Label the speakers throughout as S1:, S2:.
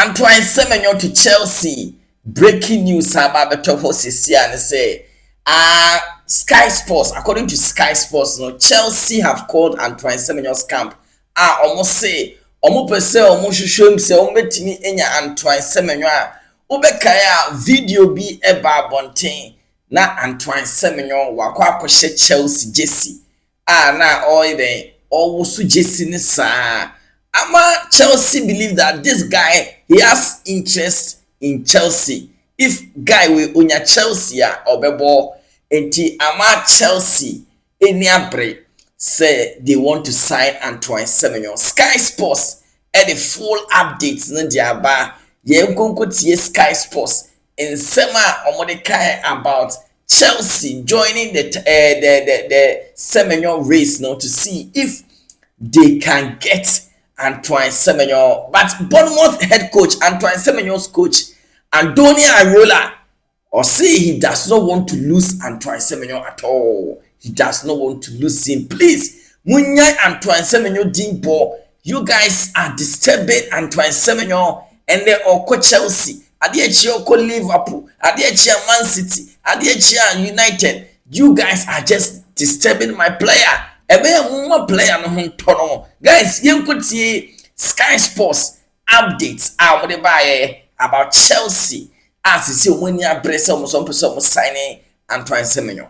S1: Antoine Semenyo to Chelsea. Breaking news about the top of and say, Sky Sports, according to Sky Sports, no, Chelsea have called Antoine Semenyo's camp. Almost say, almost say, almost show him say, almost me enya Antoine Semenyo. Obekaya video be eba bonten na Antoine Semenyo wakwa akoshe Chelsea jersey. Na all then almost jersey ni sa. Ama Chelsea believe that this guy he has interest in Chelsea. If guy will onya Chelsea obebo enti ama Chelsea any abre say they want to sign Antoine Semenyo. Sky Sports at the full updates na dia ba ye nkonko tie Sky Sports in sema omode about Chelsea joining the Semenyo race now to see if they can get Antoine Semenyo. But Bournemouth head coach, Antoine Semenyo's coach, Antonio Areola, or say he does not want to lose Antoine Semenyo at all. He does not want to lose him. Please, Munya Antoine Semenyo Dimbo, you guys are disturbing Antoine Semenyo and they all coach Chelsea. Adiechio ko Liverpool, Adiechio Man City, Adiechio United. You guys are just disturbing my player. Ebe player no huntono. Guys, you could see Sky Sports updates about Chelsea as you see when you are some signing Antoine Semenyo.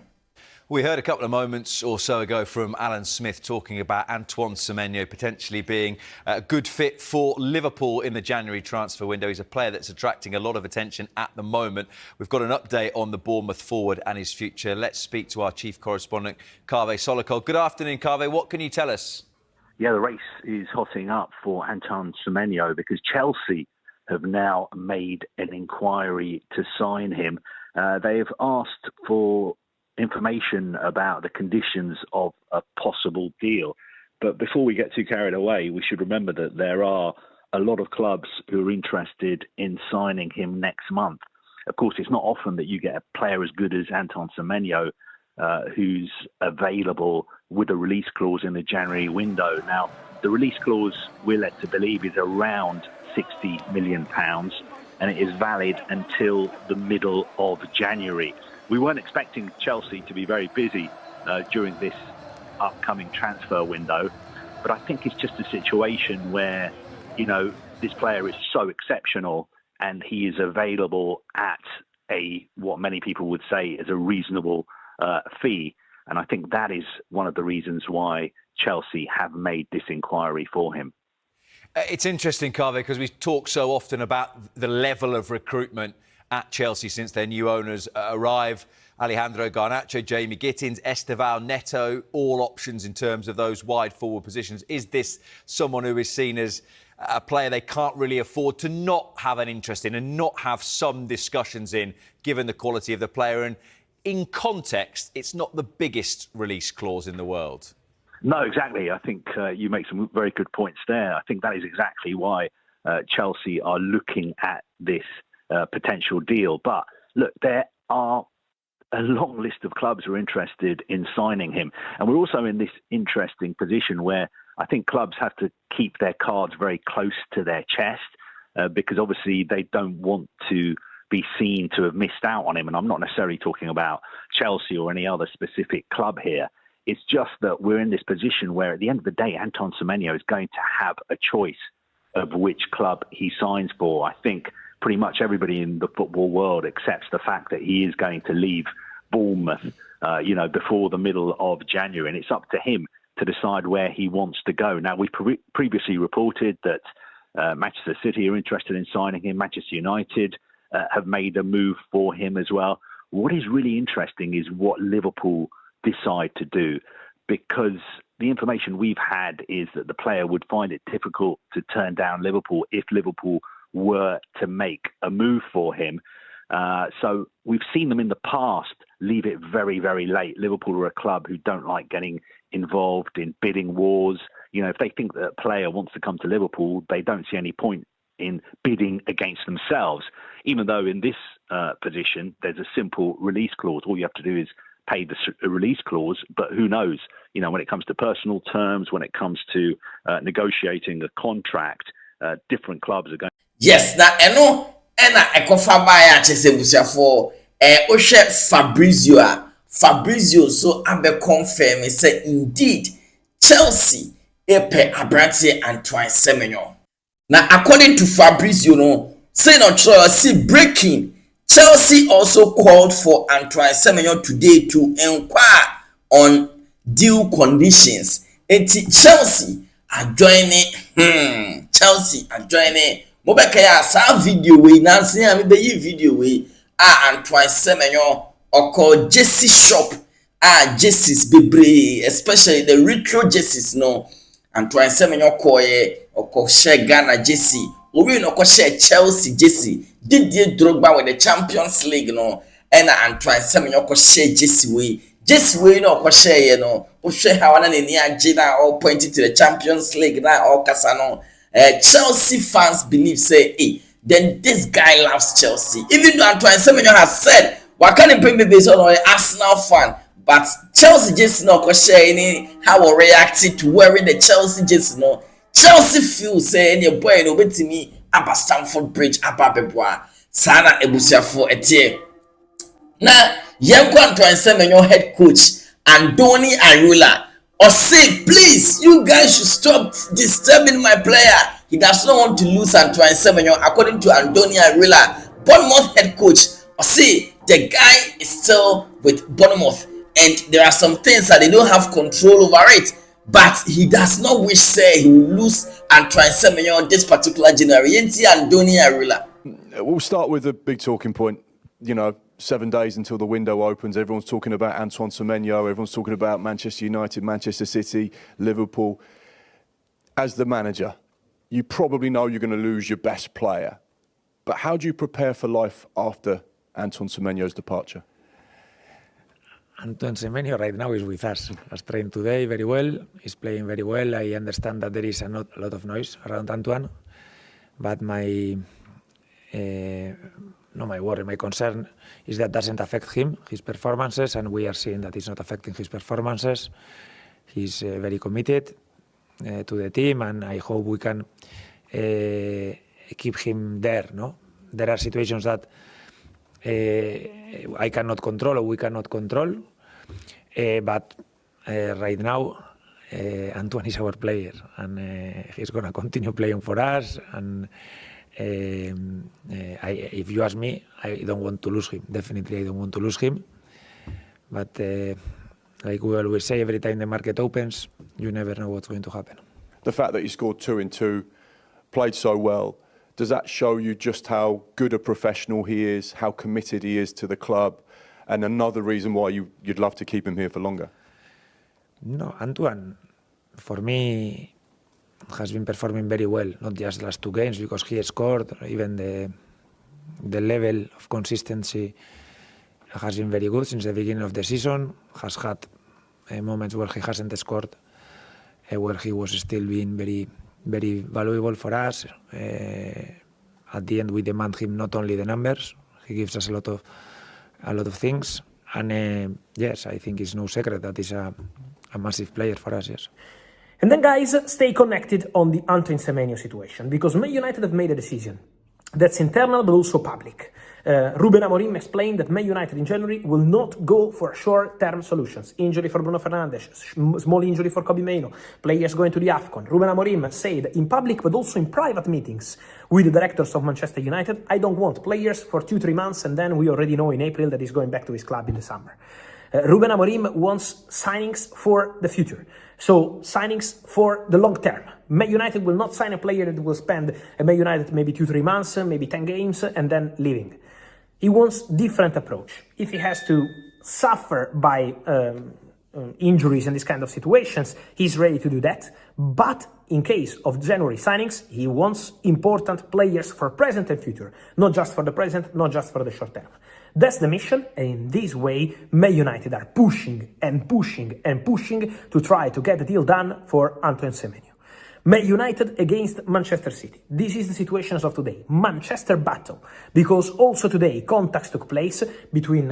S2: We heard a couple of moments or so ago from Alan Smith talking about Antoine Semenyo potentially being a good fit for Liverpool in the January transfer window. He's a player that's attracting a lot of attention at the moment. We've got an update on the Bournemouth forward and his future. Let's speak to our chief correspondent, Kaveh Solokol. Good afternoon, Kaveh. What can you tell us?
S3: Yeah, the race is hotting up for Antoine Semenyo because Chelsea have now made an inquiry to sign him. They've asked for information about the conditions of a possible deal. But before we get too carried away, we should remember that there are a lot of clubs who are interested in signing him next month. Of course, it's not often that you get a player as good as Antoine Semenyo who's available with a release clause in the January window. Now, the release clause, we're led to believe, is around £60 million, and it is valid until the middle of January. We weren't expecting Chelsea to be very busy during this upcoming transfer window, but I think it's just a situation where, you know, this player is so exceptional and he is available at what many people would say is a reasonable fee. And I think that is one of the reasons why Chelsea have made this inquiry for him.
S2: It's interesting, Kaveh, because we talk so often about the level of recruitment at Chelsea since their new owners arrive. Alejandro Garnacho, Jamie Gittins, Esteval, Neto, all options in terms of those wide forward positions. Is this someone who is seen as a player they can't really afford to not have an interest in and not have some discussions in, given the quality of the player? And in context, it's not the biggest release clause in the world.
S3: No, exactly. I think you make some very good points there. I think that is exactly why Chelsea are looking at this potential deal. But look, there are a long list of clubs who are interested in signing him. And we're also in this interesting position where I think clubs have to keep their cards very close to their chest because obviously they don't want to be seen to have missed out on him. And I'm not necessarily talking about Chelsea or any other specific club here. It's just that we're in this position where at the end of the day, Antoine Semenyo is going to have a choice of which club he signs for. I think pretty much everybody in the football world accepts the fact that he is going to leave Bournemouth, before the middle of January. And it's up to him to decide where he wants to go. Now, we previously reported that Manchester City are interested in signing him. Manchester United have made a move for him as well. What is really interesting is what Liverpool decide to do, because the information we've had is that the player would find it difficult to turn down Liverpool if Liverpool were to make a move for him. So we've seen them in the past leave it very, very late. Liverpool are a club who don't like getting involved in bidding wars. You know, if they think that a player wants to come to Liverpool, they don't see any point in bidding against themselves, even though in this position, there's a simple release clause. All you have to do is pay the release clause, but who knows? You know, when it comes to personal terms, when it comes to negotiating a contract, different clubs are going.
S1: Yes, na ena ekofa ba ya chese busiafo ohwe Fabrizio so abe confirm say indeed Chelsea epe abrante Antoine Semenyo. Now according to Fabrizio no say no see breaking Chelsea also called for Antoine Semenyo today to inquire on deal conditions. Chelsea are joining Chelsea are joining Mobekaya sa video we na say am be video we Antoine Semenyo or Jesse shop jerseys bebre especially the retro jerseys no Antoine Semenyo koye or share Ghana jersey we no ko share Chelsea jersey Didier Drogba with the Champions League no and Antoine Semenyo ko share jersey we no ko share no o share how na ni agina all pointing to the Champions League na all kasa no Chelsea fans believe say then this guy loves Chelsea even though Antoine Semenyo has said why can't he bring me based on an Arsenal fan? But Chelsea just no question how we reacted to wearing the Chelsea just no. Chelsea feel say any boy no bet me about Stamford Bridge about Beboa. Sana ebusiafo etie. Na Yanko Antoine Semenyo head coach Andoni Ariola or say please you guys should stop disturbing my player. He does not want to lose Antoine Semenyo according to Andoni Ariola, Bournemouth head coach. Or say the guy is still with Bournemouth and there are some things that they don't have control over it, but he does not wish say he will lose Antoine Semenyo this particular generation. And Andoni Ariola.
S4: We'll start with a big talking point. 7 days until the window opens, everyone's talking about Antoine Semenyo, everyone's talking about Manchester United, Manchester City, Liverpool. As the manager, you probably know you're going to lose your best player, but how do you prepare for life after Antoine Semenyo's departure?
S5: Antoine Semenyo right now is with us. Has trained today very well. He's playing very well. I understand that there is a lot of noise around Antoine, but my worry, my concern is that doesn't affect him, his performances, and we are seeing that it's not affecting his performances. He's very committed to the team, and I hope we can keep him there. No, there are situations that I cannot control or we cannot control, but right now Antoine is our player and he's going to continue playing for us, and if you ask me, I don't want to lose him. Definitely I don't want to lose him, but like we always say, every time the market opens, you never know what's going to happen.
S4: The fact that he scored 2 in 2, played so well, does that show you just how good a professional he is, how committed he is to the club, and another reason why you'd love to keep him here for longer?
S5: No, Antoine, for me, has been performing very well, not just the last 2 games, because he scored, even the level of consistency has been very good since the beginning of the season, has had moments where he hasn't scored, where he was still being very, very valuable for us. At the end, we demand him not only the numbers, he gives us a lot of things, and yes, I think it's no secret that he's a massive player for us, yes.
S6: And then, guys, stay connected on the Antoine Semenyo situation, because Man United have made a decision that's internal but also public. Ruben Amorim explained that Man United in January will not go for short-term solutions. Injury for Bruno Fernandes, small injury for Kobbie Mainoo, players going to the AFCON. Ruben Amorim said in public but also in private meetings with the directors of Manchester United, I don't want players for 2-3 months and then we already know in April that he's going back to his club in the summer. Ruben Amorim wants signings for the future. So signings for the long term. Man United will not sign a player that will spend at Man United maybe 2-3 months, maybe 10 games, and then leaving. He wants different approach. If he has to suffer by injuries and these kind of situations, he's ready to do that. But in case of January signings, he wants important players for present and future, not just for the present, not just for the short term. That's the mission, and in this way, Man United are pushing and pushing and pushing to try to get the deal done for Antoine Semenyo. Man United against Manchester City. This is the situation as of today. Manchester battle. Because also today contacts took place between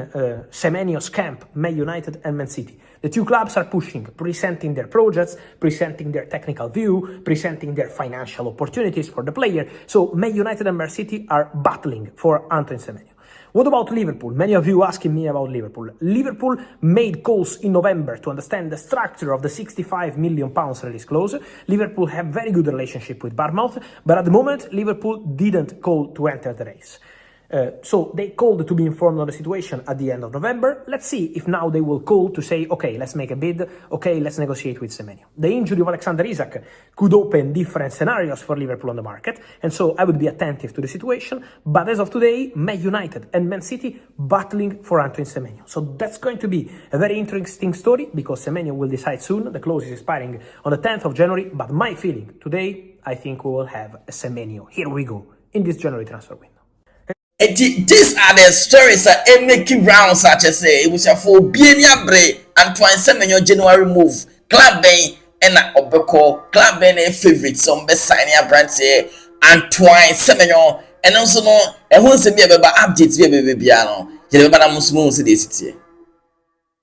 S6: Semenyo's camp, Man United and Man City. The two clubs are pushing, presenting their projects, presenting their technical view, presenting their financial opportunities for the player. So Man United and Man City are battling for Antoine Semenyo. What about Liverpool? Many of you asking me about Liverpool. Liverpool made calls in November to understand the structure of the £65 million release clause. Liverpool have very good relationship with Bournemouth, but at the moment Liverpool didn't call to enter the race. So they called to be informed on the situation at the end of November. Let's see if now they will call to say, okay, let's make a bid, okay, let's negotiate with Semenyo. The injury of Alexander Isak could open different scenarios for Liverpool on the market, and so I would be attentive to the situation. But as of today, Man United and Man City battling for Antoine Semenyo. So that's going to be a very interesting story, because Semenyo will decide soon. The clause is expiring on the 10th of January, but my feeling today, I think we will have a Semenyo. Here we go, in this January transfer window.
S1: These are the stories that making rounds, such as say it was a for Bienia Bray, Antoine Semenyo January move, Club Bay, and Obeko, Club Bay favorite, some best signing a brand say Antoine Semenyo, and also no, and who's a baby updates, baby, piano, you never Muslim city.